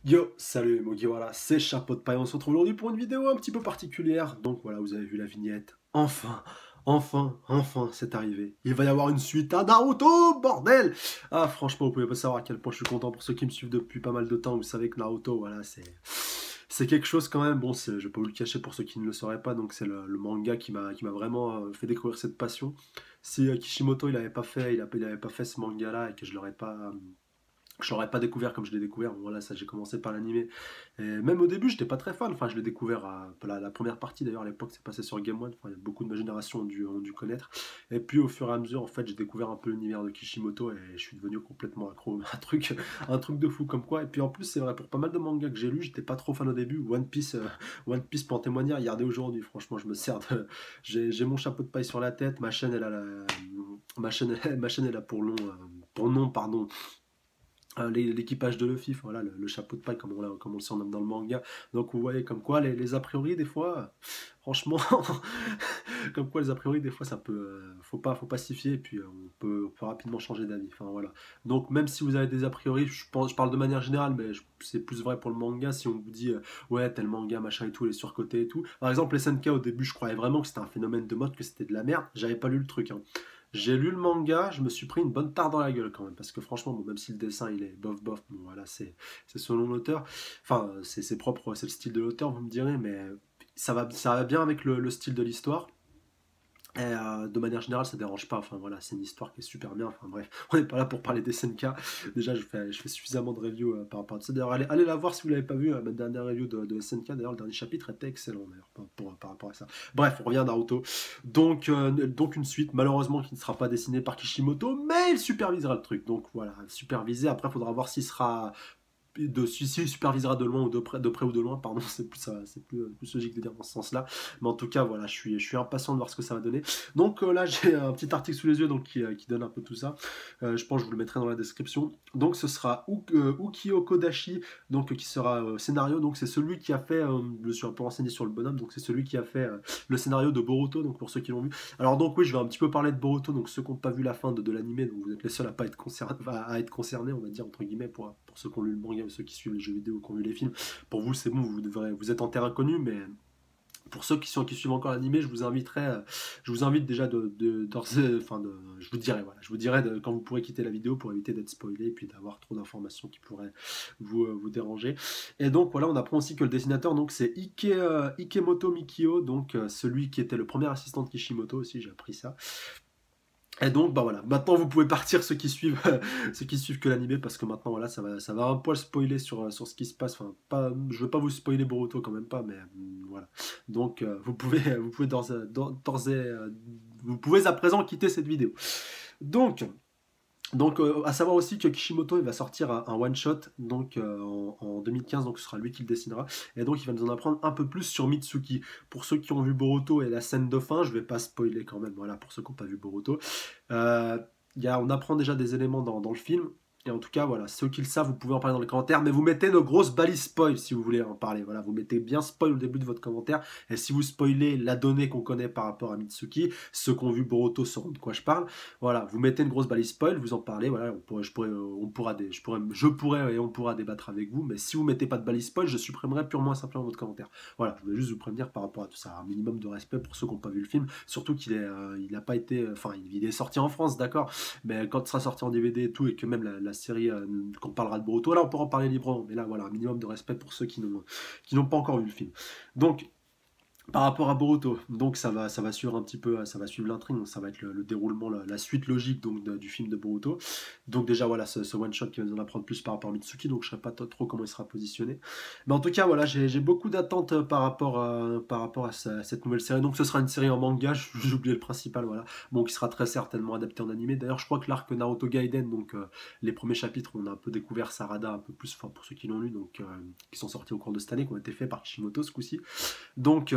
Yo, salut Mugiwara, c'est Chapeau de Paille. On se retrouve aujourd'hui pour une vidéo un petit peu particulière. Donc voilà, vous avez vu la vignette. Enfin, c'est arrivé. Il va y avoir une suite à Naruto, bordel! Ah, franchement, vous pouvez pas savoir à quel point je suis content pour ceux qui me suivent depuis pas mal de temps. Vous savez que Naruto, voilà, c'est quelque chose quand même. Bon, je vais pas vous le cacher pour ceux qui ne le sauraient pas. Donc c'est le manga qui m'a vraiment fait découvrir cette passion. Si Kishimoto il avait pas fait ce manga-là et que je l'aurais pas découvert comme je l'ai découvert. Bon, voilà, ça j'ai commencé par l'animé. Et même au début, j'étais pas très fan. Enfin, je l'ai découvert à la première partie d'ailleurs. À l'époque, c'est passé sur Game One. Enfin, beaucoup de ma génération ont dû connaître. Et puis au fur et à mesure, en fait, j'ai découvert un peu l'univers de Kishimoto et je suis devenu complètement accro. Un truc de fou comme quoi. Et puis en plus, c'est vrai pour pas mal de mangas que j'ai lus, j'étais pas trop fan au début. One Piece pour en témoigner. Regardez aujourd'hui, franchement, je me sers de. J'ai mon chapeau de paille sur la tête. Ma chaîne, elle a ma chaîne, elle a pour nom, pardon, l'équipage de Luffy, voilà, le chapeau de paille comme on le surnomme dans le manga. Donc vous voyez comme quoi les a priori des fois, franchement, comme quoi les a priori des fois ça peut, faut pas s'y fier et puis on peut rapidement changer d'avis. Enfin voilà. Donc même si vous avez des a priori, je parle de manière générale, mais c'est plus vrai pour le manga. Si on vous dit ouais tel manga machin et tout, les surcotés et tout. Par exemple les SNK au début, je croyais vraiment que c'était un phénomène de mode, que c'était de la merde. J'avais pas lu le truc, hein. J'ai lu le manga, je me suis pris une bonne tare dans la gueule quand même, parce que franchement, bon, même si le dessin il est bof bof, bon voilà, c'est selon l'auteur, enfin c'est propre, c'est le style de l'auteur, vous me direz, mais ça va bien avec le style de l'histoire. Et de manière générale, ça dérange pas. Enfin voilà, c'est une histoire qui est super bien. Enfin bref, on n'est pas là pour parler des SNK. Déjà, je fais suffisamment de reviews par rapport à ça. D'ailleurs, allez la voir si vous l'avez pas vu. Ma dernière review de SNK, d'ailleurs, le dernier chapitre était excellent d'ailleurs par rapport à ça. Bref, on revient à Naruto. Donc une suite, malheureusement, qui ne sera pas dessinée par Kishimoto, mais il supervisera le truc. Donc voilà, supervisé. Après, il faudra voir s'il sera si il supervisera de loin ou de près ou de loin, pardon, c'est plus logique de dire dans ce sens-là. Mais en tout cas, voilà, je suis impatient de voir ce que ça va donner. Donc là, j'ai un petit article sous les yeux donc, qui donne un peu tout ça. Je pense que je vous le mettrai dans la description. Donc ce sera Ukio Kodashi, donc, qui sera scénario. Donc c'est celui qui a fait, je me suis un peu renseigné sur le bonhomme, donc c'est celui qui a fait le scénario de Boruto, donc pour ceux qui l'ont vu. Alors donc oui, je vais un petit peu parler de Boruto, donc ceux qui n'ont pas vu la fin de l'anime, donc vous êtes les seuls à pas être concernés, on va dire entre guillemets, pour ceux qui ont lu le manga, ceux qui suivent les jeux vidéo, qui ont vu les films. Pour vous, c'est bon, vous êtes en terrain connu, mais pour ceux qui suivent encore l'animé, je vous invite déjà je vous dirai, voilà, quand vous pourrez quitter la vidéo pour éviter d'être spoilé et puis d'avoir trop d'informations qui pourraient vous déranger. Et donc voilà, on apprend aussi que le dessinateur, donc c'est Ikemoto Mikio, donc celui qui était le premier assistant de Kishimoto aussi, j'ai appris ça. Et donc, bah voilà, maintenant vous pouvez partir ceux qui suivent, ceux qui suivent que l'animé, parce que maintenant, voilà, ça va un poil spoiler sur ce qui se passe. Enfin, pas, je veux pas vous spoiler Boruto quand même pas, mais voilà. Donc, vous pouvez vous pouvez à présent quitter cette vidéo. Donc, à savoir aussi que Kishimoto il va sortir un one shot donc en 2015, donc ce sera lui qui le dessinera et donc il va nous en apprendre un peu plus sur Mitsuki. Pour ceux qui ont vu Boruto et la scène de fin, je vais pas spoiler quand même, voilà, pour ceux qui n'ont pas vu Boruto. Euh, on apprend déjà des éléments dans le film. Et en tout cas, voilà, ceux qui le savent, vous pouvez en parler dans les commentaires, mais vous mettez nos grosses balises spoil si vous voulez en parler. Voilà, vous mettez bien spoil au début de votre commentaire. Et si vous spoilez la donnée qu'on connaît par rapport à Mitsuki, ceux qui ont vu Boruto sauront de quoi je parle. Voilà, vous mettez une grosse balise spoil, vous en parlez. Voilà, on pourra débattre avec vous. Mais si vous mettez pas de balise spoil, je supprimerai purement et simplement votre commentaire. Voilà, je voulais juste vous prévenir par rapport à tout ça. Un minimum de respect pour ceux qui n'ont pas vu le film, surtout il n'a pas été, enfin, il est sorti en France, d'accord. Mais quand il sera sorti en DVD et tout, et que même la série, qu'on parlera de Boruto, là on pourra en parler librement. Mais là, voilà, un minimum de respect pour ceux qui n'ont pas encore vu le film. Donc, par rapport à Boruto, donc ça va suivre un petit peu, ça va suivre l'intrigue, donc ça va être le déroulement, la suite logique donc du film de Boruto. Donc déjà voilà ce one shot qui va nous en apprendre plus par rapport à Mitsuki, donc je ne sais pas trop comment il sera positionné. Mais en tout cas voilà, j'ai beaucoup d'attentes par rapport à cette nouvelle série. Donc ce sera une série en manga, j'ai oublié le principal, voilà. Bon, qui sera très certainement adapté en animé. D'ailleurs je crois que l'arc Naruto Gaiden, donc les premiers chapitres, on a un peu découvert Sarada un peu plus, enfin pour ceux qui l'ont lu, donc qui sont sortis au cours de cette année, qui ont été faits par Kishimoto ce coup-ci. Donc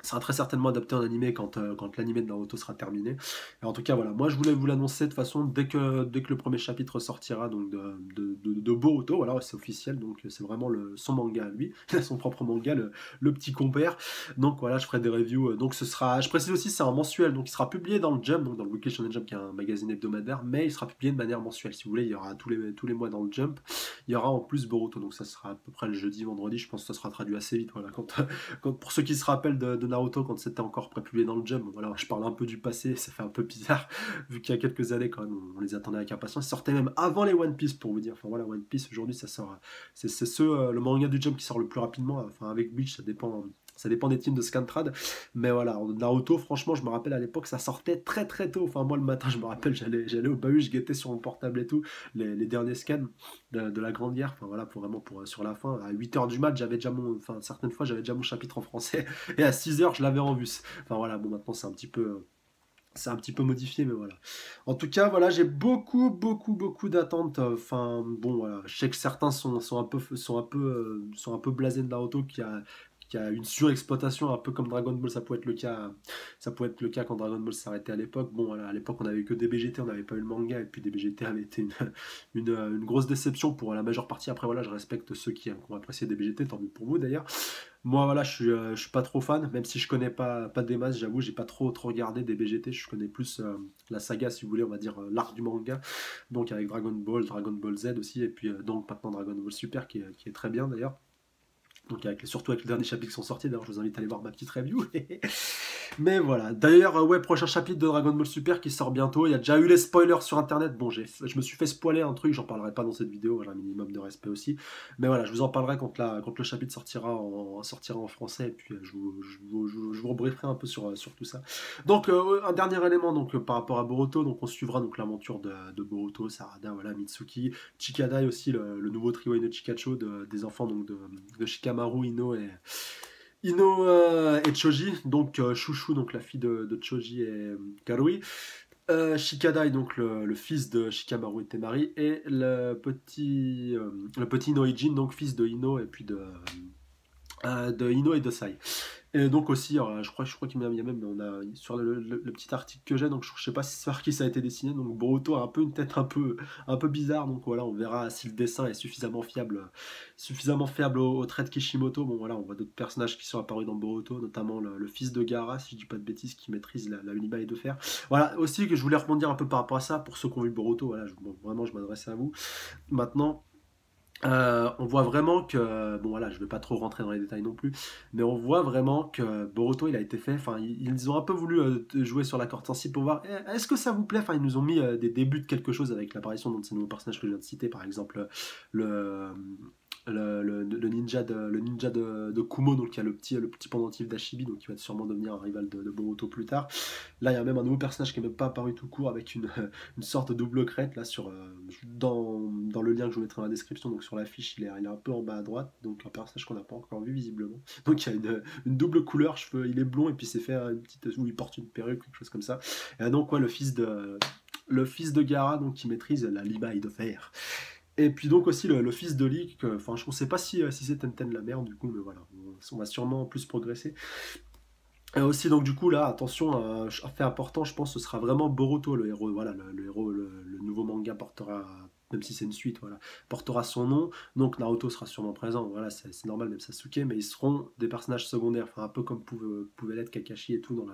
Ça sera très certainement adapté en animé quand l'animé de Naruto sera terminé. Et en tout cas, voilà, moi je voulais vous l'annoncer de toute façon dès que le premier chapitre sortira donc de Boruto, voilà, c'est officiel, donc c'est vraiment son manga à lui, il a son propre manga, le petit compère. Donc voilà, je ferai des reviews. Donc ce sera, je précise aussi, c'est un mensuel, donc il sera publié dans le Jump, donc dans le Weekly Shonen Jump qui est un magazine hebdomadaire, mais il sera publié de manière mensuelle. Si vous voulez, il y aura tous les mois dans le Jump, il y aura en plus Boruto, donc ça sera à peu près le jeudi, vendredi, je pense que ça sera traduit assez vite, voilà, pour ceux qui se rappellent de Naruto quand c'était encore prépublié dans le Jump, bon, voilà, je parle un peu du passé, ça fait un peu bizarre, vu qu'il y a quelques années quand même, on les attendait avec impatience. Ils sortaient même avant les One Piece pour vous dire. Enfin voilà, One Piece aujourd'hui ça sort, le manga du Jump qui sort le plus rapidement. Enfin avec Bleach ça dépend des teams de Scantrad, mais voilà, Naruto, franchement, je me rappelle à l'époque, ça sortait très très tôt. Enfin, moi le matin, je me rappelle, j'allais au bahut, je guettais sur mon portable et tout, les derniers scans de la Grande Guerre. Enfin voilà, sur la fin, à 8h du mat, certaines fois, j'avais déjà mon chapitre en français, et à 6h, je l'avais en vue. Enfin voilà, bon, maintenant, c'est un petit peu modifié, mais voilà. En tout cas, voilà, j'ai beaucoup, beaucoup, beaucoup d'attentes. Enfin, bon, voilà, je sais que certains sont un peu blasés de Naruto qui a une surexploitation, un peu comme Dragon Ball, ça pouvait être le cas quand Dragon Ball s'arrêtait à l'époque. Bon, voilà, à l'époque, on n'avait que DBGT, on n'avait pas eu le manga, et puis DBGT avait été une grosse déception pour la majeure partie. Après, voilà, je respecte ceux qui ont apprécié DBGT, tant mieux pour vous d'ailleurs. Moi, voilà, je suis pas trop fan, même si je connais pas des masses, j'avoue, j'ai pas trop regardé des BGT, je connais plus la saga, si vous voulez, on va dire l'arc du manga, donc avec Dragon Ball, Dragon Ball Z aussi, et puis donc maintenant Dragon Ball Super qui est très bien d'ailleurs. Donc surtout avec les derniers chapitres qui sont sortis, d'ailleurs je vous invite à aller voir ma petite review. Mais voilà, d'ailleurs, ouais, prochain chapitre de Dragon Ball Super qui sort bientôt. Il y a déjà eu les spoilers sur internet. Bon, je me suis fait spoiler un truc, j'en parlerai pas dans cette vidéo, j'ai un minimum de respect aussi. Mais voilà, je vous en parlerai quand le chapitre sortira en français. Et puis je vous rebrieferai un peu sur tout ça. Donc, un dernier élément donc, par rapport à Boruto. Donc, on suivra donc l'aventure de Boruto, Sarada, voilà, Mitsuki, Chikadai aussi, le nouveau trio Ino Chikacho des enfants donc, de Shikamaru, Ino et Choji, donc Chouchou, donc la fille de Choji et Karui. Shikadai, donc le fils de Shikamaru et Temari, et le petit Inoijin, donc fils de Ino et puis de Ino et de Sai. Et donc aussi, je crois qu'il y a même, on a sur le petit article que j'ai, donc je sais pas si c'est par qui ça a été dessiné, donc Boruto a un peu une tête un peu bizarre, donc voilà, on verra si le dessin est suffisamment fiable au trait de Kishimoto. Bon voilà, on voit d'autres personnages qui sont apparus dans Boruto, notamment le fils de Gaara, si je dis pas de bêtises, qui maîtrise la Unibail de fer. Voilà, aussi que je voulais rebondir un peu par rapport à ça, pour ceux qui ont vu Boruto, voilà, bon, vraiment je m'adresse à vous. Maintenant, on voit vraiment que, bon voilà, je ne vais pas trop rentrer dans les détails non plus, mais on voit vraiment que Boruto il a été fait, enfin ils ont un peu voulu jouer sur la corde sensible pour voir est-ce que ça vous plaît, enfin ils nous ont mis des débuts de quelque chose avec l'apparition de ces nouveaux personnages que je viens de citer, par exemple le, le ninja de Kumo, donc il y a le petit pendentif d'Ashibi, donc qui va sûrement devenir un rival de Boruto plus tard. Là il y a même un nouveau personnage qui n'est même pas apparu tout court avec une sorte de double crête là dans le lien que je vous mettrai dans la description, donc sur la fiche il est un peu en bas à droite, donc un personnage qu'on n'a pas encore vu visiblement, donc il y a une double couleur, cheveux, il est blond et puis c'est fait une petite, où il porte une perruque, quelque chose comme ça. Et donc ouais, le fils de Gaara, donc qui maîtrise la limaille de fer. Et puis donc aussi le fils de Lee, enfin je ne sais pas si c'est Tenten la mère du coup, mais voilà, on va sûrement plus progresser. Aussi, donc du coup là, attention, fait important, je pense, ce sera vraiment Boruto le héros. Voilà, le héros, le nouveau manga portera, même si c'est une suite, voilà, portera son nom. Donc Naruto sera sûrement présent. Voilà, c'est normal, même Sasuke, mais ils seront des personnages secondaires, enfin un peu comme pouvait l'être Kakashi et tout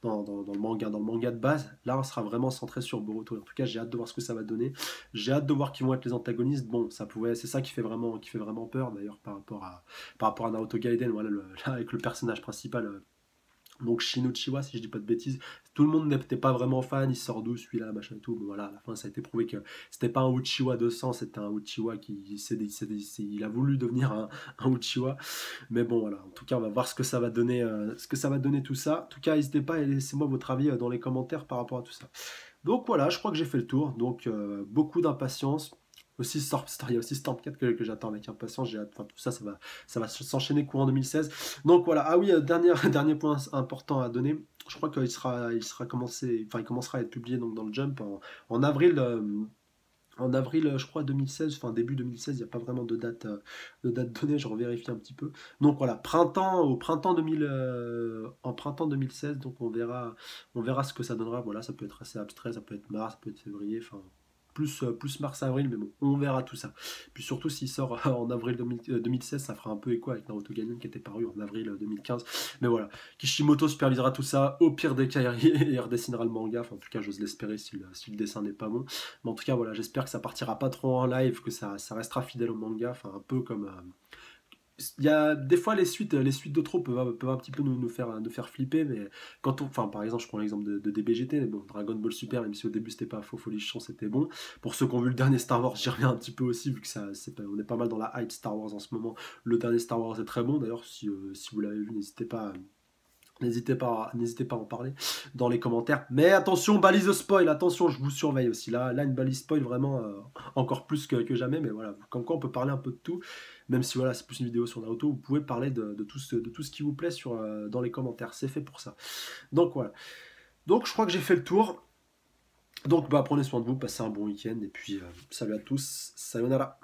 dans le manga, de base. Là, on sera vraiment centré sur Boruto. En tout cas, j'ai hâte de voir ce que ça va donner. J'ai hâte de voir qui vont être les antagonistes. Bon, c'est ça qui fait vraiment peur d'ailleurs par rapport à Naruto Gaiden. Voilà, là, avec le personnage principal. Donc Shino Chiwa, si je dis pas de bêtises, tout le monde n'était pas vraiment fan, il sort d'où celui-là, machin et tout, mais voilà, à la fin ça a été prouvé que c'était pas un Uchiwa de sang, c'était un Uchiwa il a voulu devenir un Uchiwa, mais bon voilà, en tout cas on va voir ce que ça va donner, tout ça. En tout cas n'hésitez pas et laissez-moi votre avis dans les commentaires par rapport à tout ça. Donc voilà, je crois que j'ai fait le tour, donc beaucoup d'impatience. Aussi, il y a aussi Storm 4 que j'attends avec impatience, j'ai hâte, enfin, tout ça, ça va s'enchaîner courant 2016. Donc voilà, ah oui, dernier point important à donner, je crois qu'il commencera à être publié donc, dans le Jump en avril En avril, je crois, 2016, enfin début 2016, il n'y a pas vraiment de date donnée, je revérifie un petit peu. Donc voilà, au printemps 2000, en printemps 2016, donc on verra ce que ça donnera. Voilà, ça peut être assez abstrait, ça peut être mars, ça peut être février, enfin plus mars-avril, mais bon, on verra tout ça. Puis surtout s'il sort en avril 2016, ça fera un peu écho avec Naruto Gaiden qui était paru en avril 2015. Mais voilà, Kishimoto supervisera tout ça, au pire des cas, il redessinera le manga, enfin en tout cas j'ose l'espérer si le dessin n'est pas bon. Mais en tout cas, voilà, j'espère que ça partira pas trop en live, que ça restera fidèle au manga, enfin un peu comme. Il y a des fois les suites de trop peuvent un petit peu nous faire flipper, mais enfin par exemple, je prends l'exemple de DBGT, mais bon, Dragon Ball Super, même si au début c'était pas faux folichon, c'était bon. Pour ceux qui ont vu le dernier Star Wars, j'y reviens un petit peu aussi, vu que on est pas mal dans la hype Star Wars en ce moment. Le dernier Star Wars est très bon, d'ailleurs, si vous l'avez vu, n'hésitez pas à en parler dans les commentaires. Mais attention, balise spoil, attention, je vous surveille aussi. Là une balise spoil vraiment encore plus que jamais. Mais voilà, comme quoi on peut parler un peu de tout. Même si voilà, c'est plus une vidéo sur Naruto, vous pouvez parler de tout ce qui vous plaît dans les commentaires. C'est fait pour ça. Donc voilà. Donc je crois que j'ai fait le tour. Donc bah, prenez soin de vous, passez un bon week-end. Et puis salut à tous. Sayonara.